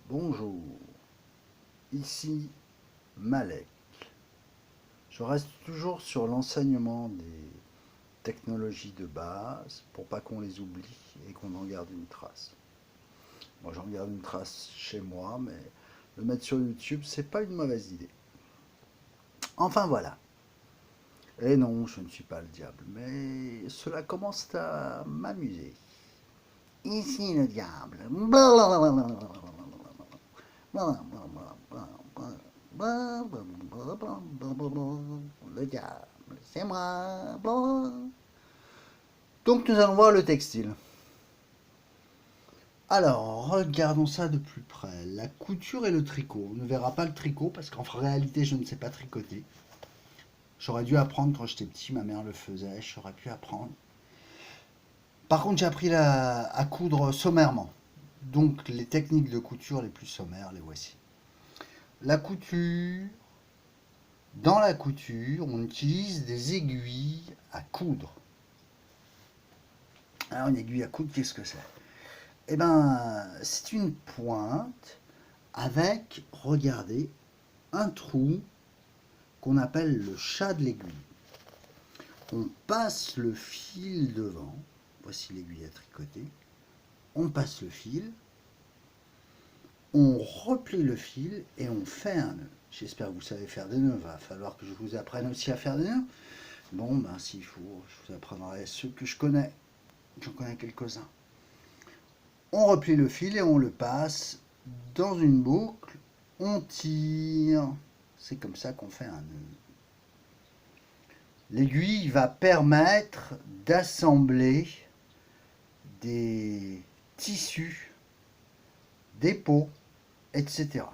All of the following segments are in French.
Bonjour, ici Malek. Je reste toujours sur l'enseignement des technologies de base pour pas qu'on les oublie et qu'on en garde une trace. Moi j'en garde une trace chez moi, mais le mettre sur YouTube, c'est pas une mauvaise idée. Enfin voilà. Et non, je ne suis pas le diable, mais cela commence à m'amuser. Ici le diable. Le diable, c'est moi. Donc nous allons voir le textile. Alors, regardons ça de plus près. La couture et le tricot. On ne verra pas le tricot parce qu'en réalité, je ne sais pas tricoter. J'aurais dû apprendre quand j'étais petit, ma mère le faisait, j'aurais pu apprendre. Par contre, j'ai appris à coudre sommairement. Donc, les techniques de couture les plus sommaires, les voici. La couture. Dans la couture, on utilise des aiguilles à coudre. Alors, une aiguille à coudre, qu'est-ce que c'est? Eh bien, c'est une pointe avec, regardez, un trou qu'on appelle le chat de l'aiguille. On passe le fil devant. Voici l'aiguille à tricoter. On passe le fil. On replie le fil et on fait un nœud. J'espère que vous savez faire des nœuds. Il va falloir que je vous apprenne aussi à faire des nœuds. Bon, ben s'il faut, je vous apprendrai ceux que je connais. J'en connais quelques-uns. On replie le fil et on le passe dans une boucle. On tire. C'est comme ça qu'on fait un nœud. L'aiguille va permettre d'assembler des tissus, des peaux, etc.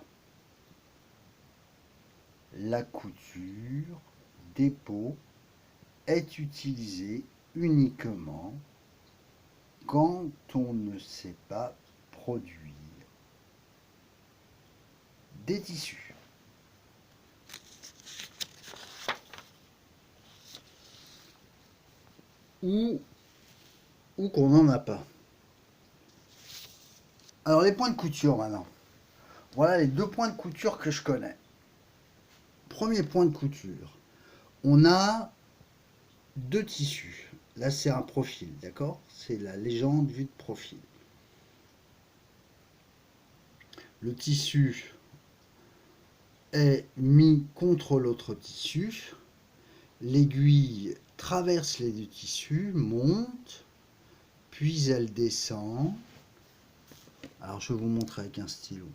La couture des peaux est utilisée uniquement quand on ne sait pas produire des tissus. Ou qu'on n'en a pas. Alors les points de couture maintenant. Voilà les deux points de couture que je connais. Premier point de couture. On a deux tissus. Là c'est un profil, d'accord? C'est la légende vue de profil. Le tissu est mis contre l'autre tissu. L'aiguille traverse les deux tissus, monte, puis elle descend. Alors je vais vous montrer avec un stylo.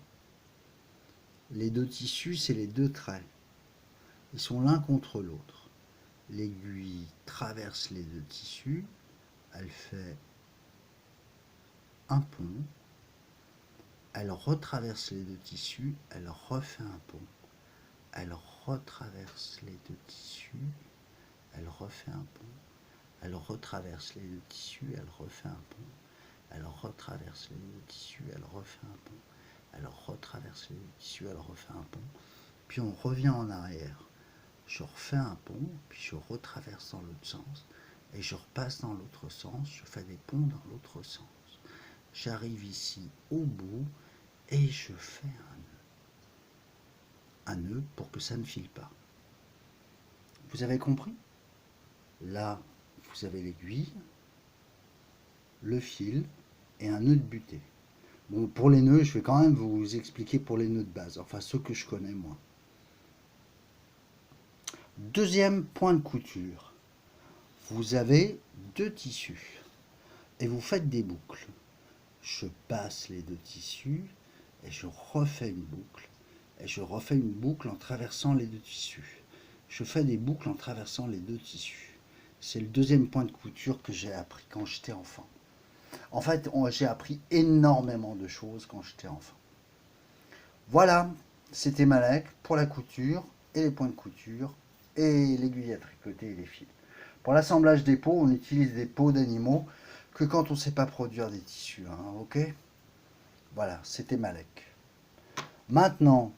Les deux tissus, c'est les deux traits. Ils sont l'un contre l'autre. L'aiguille traverse les deux tissus, elle fait un pont, elle retraverse les deux tissus, elle refait un pont, elle retraverse les deux tissus, elle refait un pont, elle retraverse les deux tissus, elle refait un pont, elle retraverse les deux tissus, elle refait un pont, elle retraverse les deux tissus, elle refait un pont, puis on revient en arrière. Je refais un pont, puis je retraverse dans l'autre sens, et je repasse dans l'autre sens, je fais des ponts dans l'autre sens. J'arrive ici au bout, et je fais un nœud pour que ça ne file pas. Vous avez compris? Là, vous avez l'aiguille, le fil et un nœud de butée. Bon, pour les nœuds, je vais quand même vous expliquer pour les nœuds de base, enfin ceux que je connais moi. Deuxième point de couture. Vous avez deux tissus et vous faites des boucles. Je passe les deux tissus et je refais une boucle. Et je refais une boucle en traversant les deux tissus. Je fais des boucles en traversant les deux tissus. C'est le deuxième point de couture que j'ai appris quand j'étais enfant. En fait, j'ai appris énormément de choses quand j'étais enfant. Voilà, c'était Malek pour la couture et les points de couture et l'aiguille à tricoter et les fils. Pour l'assemblage des peaux, on utilise des peaux d'animaux que quand on ne sait pas produire des tissus. Ok? Voilà, c'était Malek. Maintenant,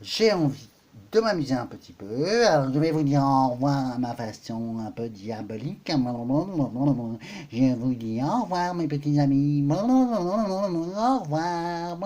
j'ai envie de m'amuser un petit peu. Alors, je vais vous dire au revoir à ma façon un peu diabolique. Je vous dis au revoir, mes petits amis. Au revoir.